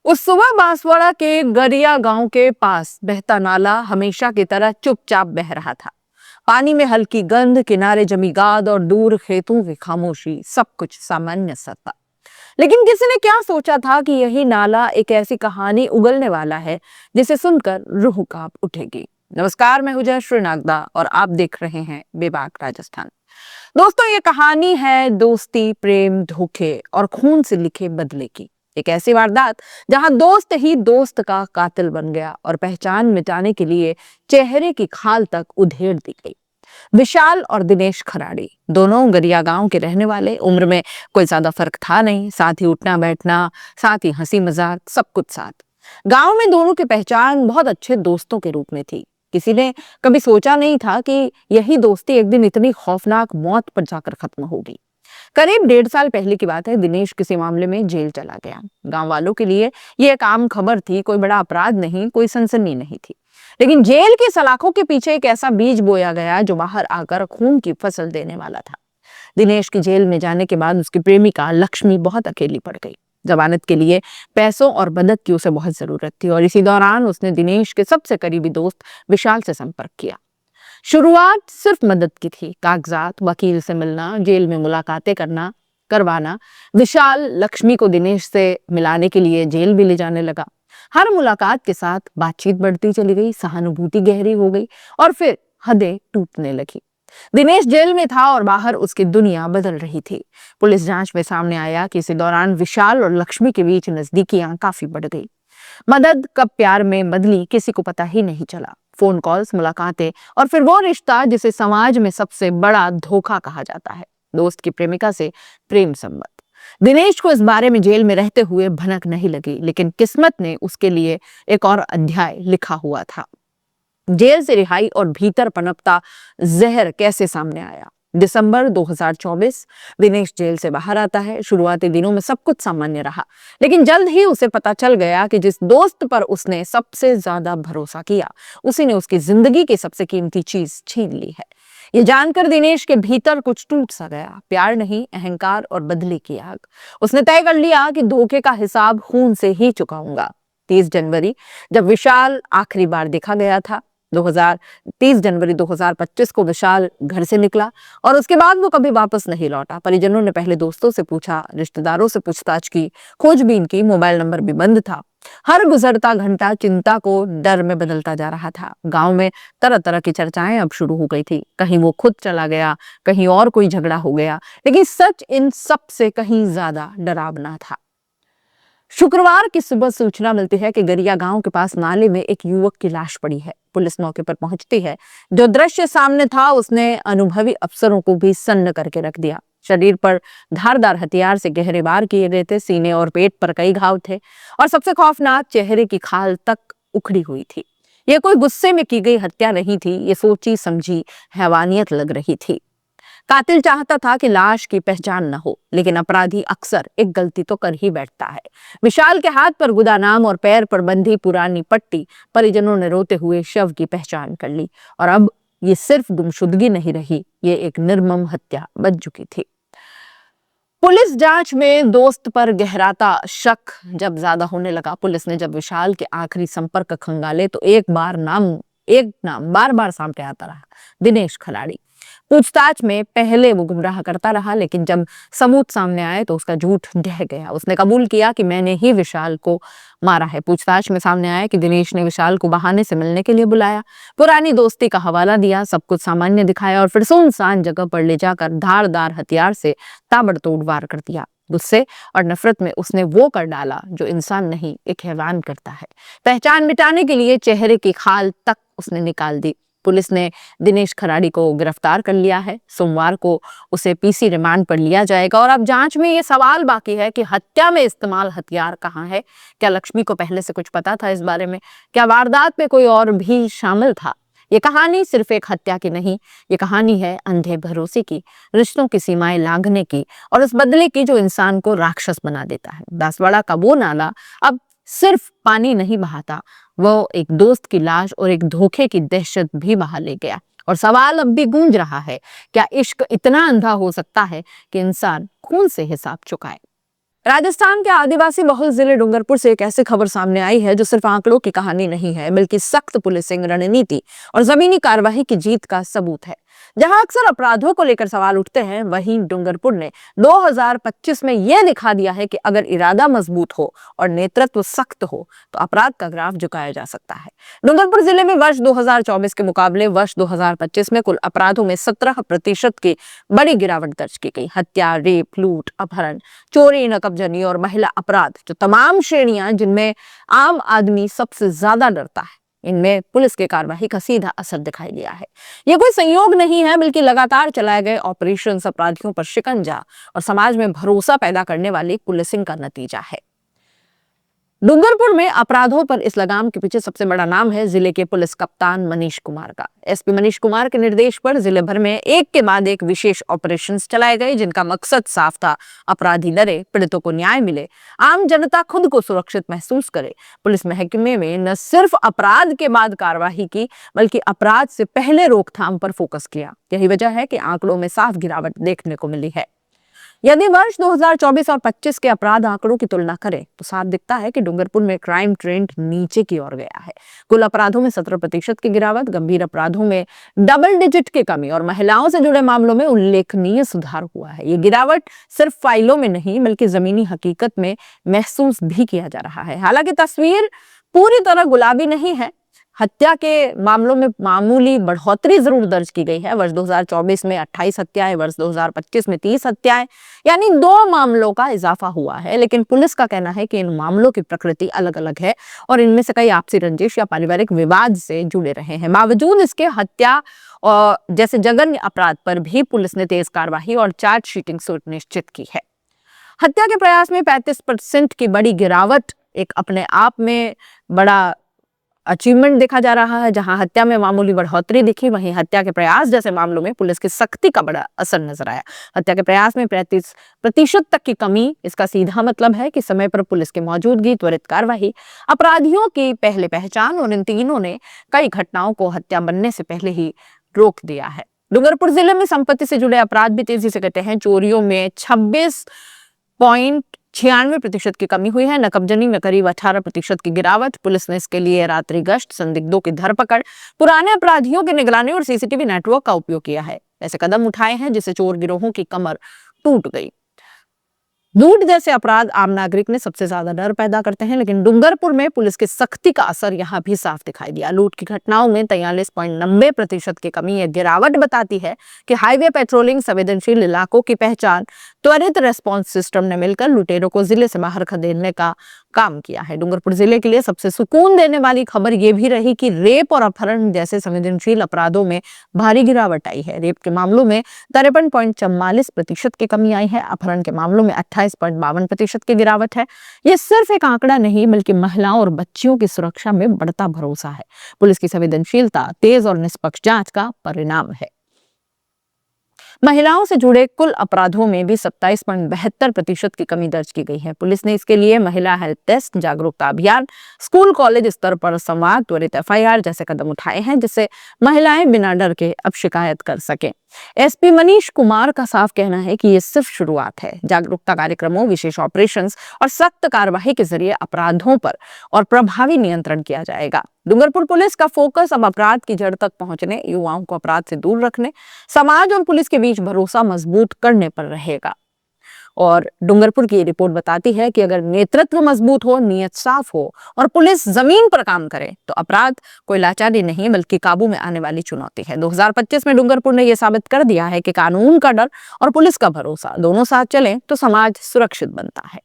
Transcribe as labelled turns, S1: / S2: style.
S1: उस सुबह बांसवाड़ा के गरिया गांव के पास बहता नाला हमेशा की तरह चुपचाप बह रहा था। पानी में हल्की गंध, किनारे जमी गाद और दूर खेतों की खामोशी, सब कुछ सामान्य सा था। लेकिन किसी ने क्या सोचा था कि यही नाला एक ऐसी कहानी उगलने वाला है जिसे सुनकर रूह कांप उठेगी। नमस्कार, मैं हूं जयश्री नागदा और आप देख रहे हैं बेबाक राजस्थान। दोस्तों, ये कहानी है दोस्ती, प्रेम, धोखे और खून से लिखे बदले की। एक ऐसी वारदात जहां दोस्त ही दोस्त का कातिल बन गया और पहचान मिटाने के लिए चेहरे की खाल तक उधेड़ दी गई। विशाल और दिनेश खराड़ी दोनों गरिया गांव के रहने वाले। उम्र में कोई ज्यादा फर्क था नहीं, साथ ही उठना बैठना, साथ ही हंसी मजाक, सब कुछ साथ। गांव में दोनों की पहचान बहुत अच्छे दोस्तों के रूप में थी। किसी ने कभी सोचा नहीं था कि यही दोस्ती एक दिन इतनी खौफनाक मौत पर जाकर खत्म होगी। करीब 1.5 साल पहले की बात है। दिनेश किसी मामले में जेल चला गया। गांव वालों के लिए ये एक आम खबर थी, कोई बड़ा अपराध नहीं, कोई सनसनी नहीं थी। लेकिन जेल की सलाखों के पीछे एक ऐसा बीज बोया गया जो बाहर आकर खून की फसल देने वाला था। दिनेश की जेल में जाने के बाद उसकी प्रेमिका लक्ष्मी बहुत अकेली पड़ गई। जमानत के लिए पैसों और मदद की उसे बहुत जरूरत थी और इसी दौरान उसने दिनेश के सबसे करीबी दोस्त विशाल से संपर्क किया। शुरुआत सिर्फ मदद की थी, कागजात, वकील से मिलना, जेल में मुलाकातें करवाना। विशाल लक्ष्मी को दिनेश से मिलाने के लिए जेल भी ले जाने लगा। हर मुलाकात के साथ बातचीत बढ़ती चली गई, सहानुभूति गहरी हो गई और फिर हदें टूटने लगी। दिनेश जेल में था और बाहर उसकी दुनिया बदल रही थी। पुलिस जांच में सामने आया कि इसी दौरान विशाल और लक्ष्मी के बीच नजदीकियां काफी बढ़ गई। मदद कब प्यार में बदली किसी को पता ही नहीं चला। फोन कॉल्स, मुलाकातें और फिर वो रिश्ता जिसे समाज में सबसे बड़ा धोखा कहा जाता है, दोस्त की प्रेमिका से प्रेम संबंध। दिनेश को इस बारे में जेल में रहते हुए भनक नहीं लगी, लेकिन किस्मत ने उसके लिए एक और अध्याय लिखा हुआ था। जेल से रिहाई और भीतर पनपता जहर कैसे सामने आया। दिसंबर 2024 दिनेश जेल से बाहर आता है। शुरुआती दिनों में सब कुछ सामान्य रहा, लेकिन जल्द ही उसे पता चल गया कि जिस दोस्त पर उसने सबसे ज्यादा भरोसा किया, उसी ने उसकी जिंदगी की सबसे कीमती चीज छीन ली है। ये जानकर दिनेश के भीतर कुछ टूट सा गया। प्यार नहीं, अहंकार और बदले की आग। उसने तय कर लिया कि धोखे का हिसाब खून से ही चुकाऊंगा। 30 जनवरी, जब विशाल आखिरी बार देखा गया था, 30 जनवरी 2025 को विशाल घर से निकला और उसके बाद वो कभी वापस नहीं लौटा। परिजनों ने पहले दोस्तों से पूछा, रिश्तेदारों से पूछताछ की, खोजबीन की, मोबाइल नंबर भी बंद था। हर गुजरता घंटा चिंता को डर में बदलता जा रहा था। गांव में तरह तरह की चर्चाएं अब शुरू हो गई थी। कहीं वो खुद चला गया, कहीं और कोई झगड़ा हो गया, लेकिन सच इन सब से कहीं ज्यादा डरावना था। शुक्रवार की सुबह सूचना मिलती है कि गरिया गांव के पास नाले में एक युवक की लाश पड़ी है। पुलिस मौके पर पहुंचती है। जो दृश्य सामने था उसने अनुभवी अफसरों को भी सन्न करके रख दिया। शरीर पर धारदार हथियार से गहरे वार किए गए थे, सीने और पेट पर कई घाव थे और सबसे खौफनाक, चेहरे की खाल तक उखड़ी हुई थी। यह कोई गुस्से में की गई हत्या नहीं थी, ये सोची समझी हैवानियत लग रही थी। कातिल चाहता था कि लाश की पहचान न हो, लेकिन अपराधी अक्सर एक गलती तो कर ही बैठता है। विशाल के हाथ पर गुदा नाम और पैर पर बंधी पुरानी पट्टी। परिजनों ने रोते हुए शव की पहचान कर ली और अब ये सिर्फ गुमशुदगी नहीं रही, ये एक निर्मम हत्या बन चुकी थी। पुलिस जांच में दोस्त पर गहराता शक जब ज्यादा होने लगा, पुलिस ने जब विशाल के आखिरी संपर्क खंगाले तो एक नाम बार बार सामने आता रहा, दिनेश खलाड़ी। पूछताछ में पहले वो गुमराह करता रहा, लेकिन जब सबूत सामने आए तो उसका झूठ ढह गया। उसने कबूल किया कि मैंने ही विशाल को मारा है। पूछताछ में सामने आया कि दिनेश ने विशाल को बहाने से मिलने के लिए बुलाया, पुरानी दोस्ती का हवाला दिया, सब कुछ सामान्य दिखाया और फिर सुनसान जगह पर ले जाकर धारदार हथियार से ताबड़तोड़ वार कर दिया। गुस्से और नफरत में उसने वो कर डाला जो इंसान नहीं, एक हैवान करता है। पहचान मिटाने के लिए चेहरे की खाल तक उसने निकाल दी। पुलिस ने दिनेश खराड़ी को गिरफ्तार कर लिया है। सोमवार को उसे पीसी रिमांड पर लिया जाएगा और अब जांच में ये सवाल बाकी है कि हत्या में इस्तेमाल हथियार कहाँ है। क्या लक्ष्मी को पहले से कुछ पता था इस बारे में? क्या वारदात में कोई और भी शामिल था? ये कहानी सिर्फ एक हत्या की नहीं, ये कहानी है अंधे भरोसे की, रिश्तों की सीमाएं लांघने की और उस बदले की जो इंसान को राक्षस बना देता है। बांसवाड़ा का वो नाला अब सिर्फ पानी नहीं बहाता, वो एक दोस्त की लाश और एक धोखे की दहशत भी बहा ले गया। और सवाल अब भी गूंज रहा है, क्या इश्क इतना अंधा हो सकता है कि इंसान खून से हिसाब चुकाए? राजस्थान के आदिवासी बहुल जिले डूंगरपुर से एक ऐसी खबर सामने आई है जो सिर्फ आंकड़ों की कहानी नहीं है, बल्कि सख्त पुलिसिंग रणनीति और जमीनी कार्रवाई की जीत का सबूत है। जहां अक्सर अपराधों को लेकर सवाल उठते हैं, वहीं डूंगरपुर ने 2025 में यह दिखा दिया है कि अगर इरादा मजबूत हो और नेतृत्व सख्त हो तो अपराध का ग्राफ झुकाया जा सकता है। डूंगरपुर जिले में वर्ष 2024 के मुकाबले वर्ष 2025 में कुल अपराधों में 17% की बड़ी गिरावट दर्ज की गई। हत्या, रेप, लूट, अपहरण, चोरी, नकबजनी और महिला अपराध, जो तमाम श्रेणियां जिनमें आम आदमी सबसे ज्यादा डरता है, इनमें पुलिस की कार्रवाई का सीधा असर दिखाई दिया है। यह कोई संयोग नहीं है, बल्कि लगातार चलाए गए ऑपरेशन, अपराधियों पर शिकंजा और समाज में भरोसा पैदा करने वाली पुलिसिंग का नतीजा है। डूंगरपुर में अपराधों पर इस लगाम के पीछे सबसे बड़ा नाम है जिले के पुलिस कप्तान मनीष कुमार का। एसपी मनीष कुमार के निर्देश पर जिले भर में एक के बाद एक विशेष ऑपरेशंस चलाए गए, जिनका मकसद साफ था, अपराधी डरे, पीड़ितों को न्याय मिले, आम जनता खुद को सुरक्षित महसूस करे। पुलिस महकमे में न सिर्फ अपराध के बाद कार्रवाई की, बल्कि अपराध से पहले रोकथाम पर फोकस किया। यही वजह है कि आंकड़ों में साफ गिरावट देखने को मिली है। यदि वर्ष 2024 और 25 के अपराध आंकड़ों की तुलना करें तो साफ दिखता है कि डूंगरपुर में क्राइम ट्रेंड नीचे की ओर गया है। कुल अपराधों में 17% की गिरावट, गंभीर अपराधों में डबल डिजिट की कमी और महिलाओं से जुड़े मामलों में उल्लेखनीय सुधार हुआ है। ये गिरावट सिर्फ फाइलों में नहीं, बल्कि जमीनी हकीकत में महसूस भी किया जा रहा है। हालांकि तस्वीर पूरी तरह गुलाबी नहीं है। हत्या के मामलों में मामूली बढ़ोतरी जरूर दर्ज की गई है। वर्ष 2024 में 28 हत्याएं, वर्ष 2025 में 30 हत्याएं, यानी 2 मामलों का इजाफा हुआ है। लेकिन पुलिस का कहना है कि इन मामलों की प्रकृति अलग अलग है और इनमें से कई आपसी रंजिश या पारिवारिक विवाद से जुड़े रहे हैं। बावजूद इसके हत्या और जैसे जघन्य अपराध पर भी पुलिस ने तेज कार्रवाई और चार्जशीटिंग सुनिश्चित की है। हत्या के प्रयास में 35% की बड़ी गिरावट एक अपने आप में बड़ा अचीवमेंट देखा जा रहा है। जहां हत्या में मामूली बढ़ोतरी दिखी, वहीं हत्या के प्रयास जैसे मामलों में पुलिस की सख्ती का बड़ा असर नजर आया। हत्या के प्रयास में 35% तक की कमी, इसका सीधा मतलब है कि समय पर पुलिस की मौजूदगी, त्वरित कार्रवाई, अपराधियों की पहले पहचान और इन तीनों ने कई घटनाओं को हत्या बनने से पहले ही रोक दिया है। डूंगरपुर जिले में संपत्ति से जुड़े अपराध भी तेजी से घटे हैं। चोरियों में 26.96% की कमी हुई है। नकबजनी में करीब 18% की गिरावट। पुलिस ने इसके लिए रात्रि गश्त, संदिग्धों की धरपकड़, पुराने अपराधियों की निगरानी और सीसीटीवी नेटवर्क का उपयोग किया है। ऐसे कदम उठाए हैं जिससे चोर गिरोहों की कमर टूट गई। लूट जैसे अपराध आम नागरिक में सबसे ज्यादा डर पैदा करते हैं, लेकिन डूंगरपुर में पुलिस की सख्ती का असर यहाँ भी साफ दिखाई दिया। लूट की घटनाओं में 43.90% की कमी। यह गिरावट बताती है कि हाईवे पेट्रोलिंग, संवेदनशील इलाकों की पहचान, त्वरित रेस्पॉन्स सिस्टम ने मिलकर लुटेरों को जिले से बाहर खदेड़ने का काम किया है। डूंगरपुर जिले के लिए सबसे सुकून देने वाली खबर यह भी रही कि रेप और अपहरण जैसे संवेदनशील अपराधों में भारी गिरावट आई है। रेप के मामलों में 53.44% की कमी आई है। अपहरण के मामलों में 28.52% की गिरावट है। यह सिर्फ एक आंकड़ा नहीं, बल्कि महिलाओं और बच्चियों की सुरक्षा में बढ़ता भरोसा है। पुलिस की संवेदनशीलता, तेज और निष्पक्ष जांच का परिणाम है। महिलाओं से जुड़े कुल अपराधों में भी 27.72% की कमी दर्ज की गई है। पुलिस ने इसके लिए महिला हेल्प डेस्क, जागरूकता अभियान, स्कूल कॉलेज स्तर पर संवाद, त्वरित एफआईआर जैसे कदम उठाए हैं, जिससे महिलाएं बिना डर के अब शिकायत कर सकें। एसपी मनीष कुमार का साफ कहना है कि ये सिर्फ शुरुआत है। जागरूकता कार्यक्रमों, विशेष ऑपरेशंस और सख्त कार्रवाई के जरिए अपराधों पर और प्रभावी नियंत्रण किया जाएगा। डूंगरपुर पुलिस का फोकस अब अपराध की जड़ तक पहुंचने, युवाओं को अपराध से दूर रखने, समाज और पुलिस के बीच भरोसा मजबूत करने पर रहेगा। और डूंगरपुर की रिपोर्ट बताती है कि अगर नेतृत्व मजबूत हो, नियत साफ हो और पुलिस जमीन पर काम करे तो अपराध कोई लाचारी नहीं, बल्कि काबू में आने वाली चुनौती है। 2025 में डूंगरपुर ने यह साबित कर दिया है कि कानून का डर और पुलिस का भरोसा दोनों साथ चलें तो समाज सुरक्षित बनता है।